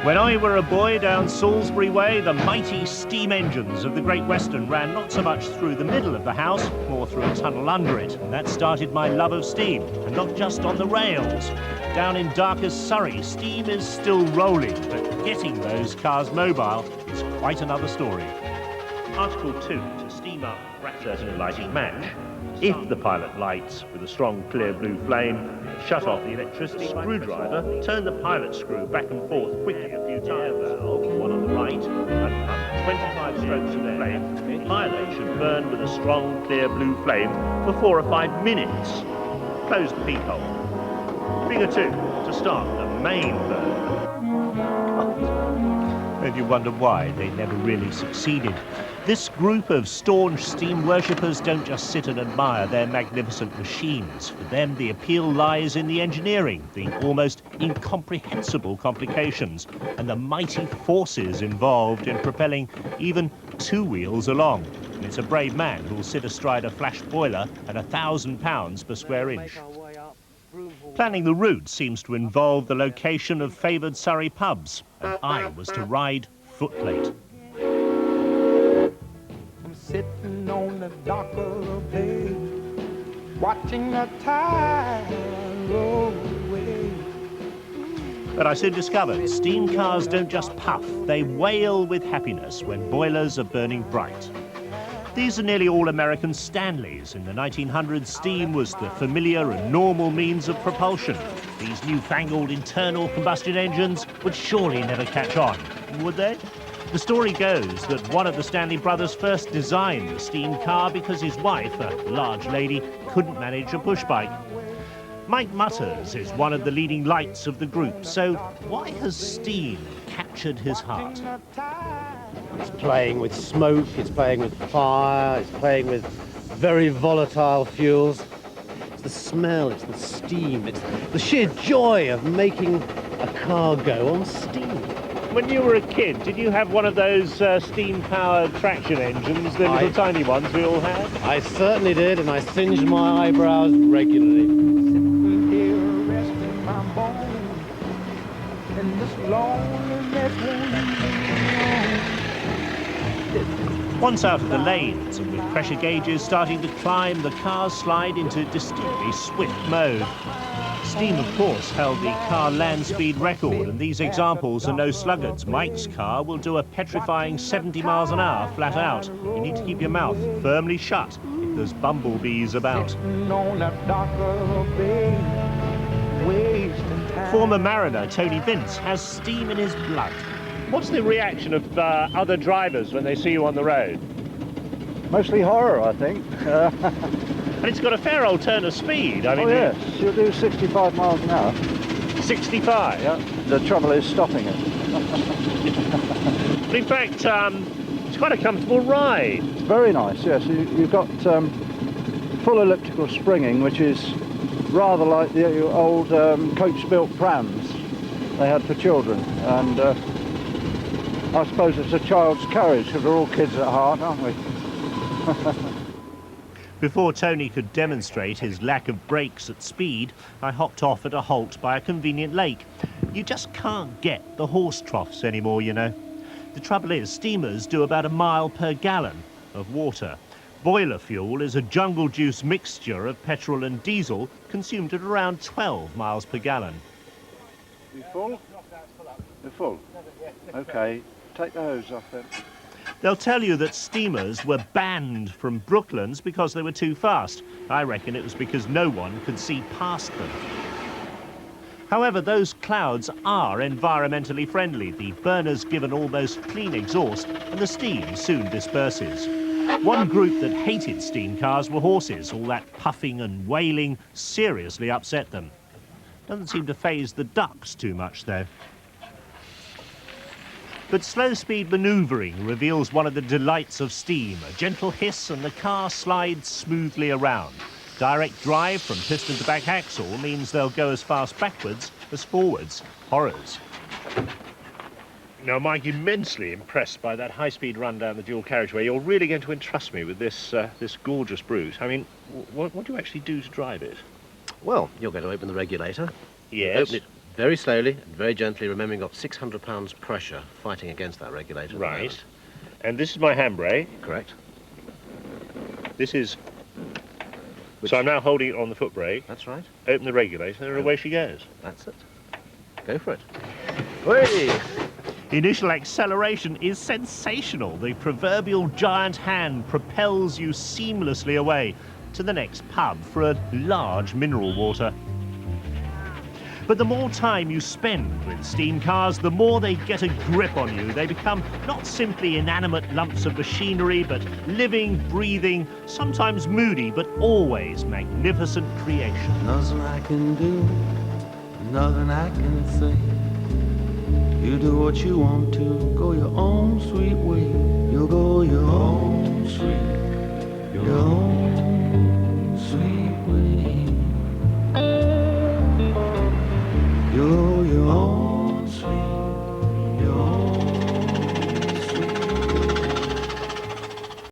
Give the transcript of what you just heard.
When I were a boy down Salisbury Way, the mighty steam engines of the Great Western ran not so much through the middle of the house, more through a tunnel under it. And that started my love of steam, and not just on the rails. Down in darkest Surrey, steam is still rolling, but getting those cars mobile is quite another story. Article 2, to steam up certainly lighting match. If the pilot lights with a strong clear blue flame, shut off the electricity screwdriver, turn the pilot screw back and forth quickly a few times. Valve, one on the right, and pump 25 strokes of flame. The pilot should burn with a strong clear blue flame for 4 or 5 minutes. Close the peephole. Figure 2, to start the main burn. And you wonder why they never really succeeded. This group of staunch steam worshippers don't just sit and admire their magnificent machines. For them, the appeal lies in the engineering, the almost incomprehensible complications, and the mighty forces involved in propelling even 2 wheels along. And it's a brave man who'll sit astride a flash boiler at £1,000 per square inch. Planning the route seems to involve the location of favoured Surrey pubs, and I was to ride footplate. Sitting on the dock of the bay, watching the tide roll away. But I soon discovered steam cars don't just puff, they wail with happiness when boilers are burning bright. These are nearly all American Stanleys. In the 1900s, steam was the familiar and normal means of propulsion. These newfangled internal combustion engines would surely never catch on, would they? The story goes that one of the Stanley brothers first designed the steam car because his wife, a large lady, couldn't manage a push bike. Mike Mutters is one of the leading lights of the group, so why has steam captured his heart? It's playing with smoke, it's playing with fire, it's playing with very volatile fuels. It's the smell, it's the steam, it's the sheer joy of making a car go on steam. When you were a kid, did you have one of those steam-powered traction engines, the little tiny ones we all had? I certainly did, and I singed my eyebrows regularly. Here resting my bones, and this loneliness won't. Once out of the lanes and with pressure gauges starting to climb, the cars slide into distinctly swift mode. Steam, of course, held the car land speed record, and these examples are no sluggards. Mike's car will do a petrifying 70 miles an hour flat out. You need to keep your mouth firmly shut if there's bumblebees about. Former mariner Tony Vince has steam in his blood. What's the reaction of other drivers when they see you on the road? Mostly horror, I think. And it's got a fair old turn of speed. I mean, yes, you'll do 65 miles an hour. 65? Yeah. The trouble is stopping it. But in fact, it's quite a comfortable ride. It's very nice, yes. You've got full elliptical springing, which is rather like the old coach-built prams they had for children. And I suppose it's a child's carriage, because we're all kids at heart, aren't we? Before Tony could demonstrate his lack of brakes at speed, I hopped off at a halt by a convenient lake. You just can't get the horse troughs anymore, you know. The trouble is, steamers do about 1 mile per gallon of water. Boiler fuel is a jungle juice mixture of petrol and diesel, consumed at around 12 miles per gallon. You full? You're full? Okay, take the hose off then. They'll tell you that steamers were banned from Brooklands because they were too fast. I reckon it was because no one could see past them. However, those clouds are environmentally friendly. The burners give an almost clean exhaust, and the steam soon disperses. One group that hated steam cars were horses. All that puffing and wailing seriously upset them. Doesn't seem to faze the ducks too much, though. But slow-speed manoeuvring reveals one of the delights of steam. A gentle hiss and the car slides smoothly around. Direct drive from piston to back axle means they'll go as fast backwards as forwards. Horrors. Now, Mike, immensely impressed by that high-speed run down the dual carriageway. You're really going to entrust me with this gorgeous brute. I mean, what do you actually do to drive it? Well, you're going to open the regulator. Yes. Open it Very slowly and very gently, remembering you've got 600 pounds pressure fighting against that regulator. at the Right. moment. And this is my handbrake. Correct. This is... Which- So I'm now holding it on the foot brake, That's right. open the regulator, and away she goes. That's it. Go for it. Whee! Initial acceleration is sensational. The proverbial giant hand propels you seamlessly away to the next pub for a large mineral water. But the more time you spend with steam cars, the more they get a grip on you. They become not simply inanimate lumps of machinery, but living, breathing, sometimes moody, but always magnificent creations. Nothing I can do, nothing I can say. You do what you want to, go your own sweet way. You'll go your own sweet way. You'll go your own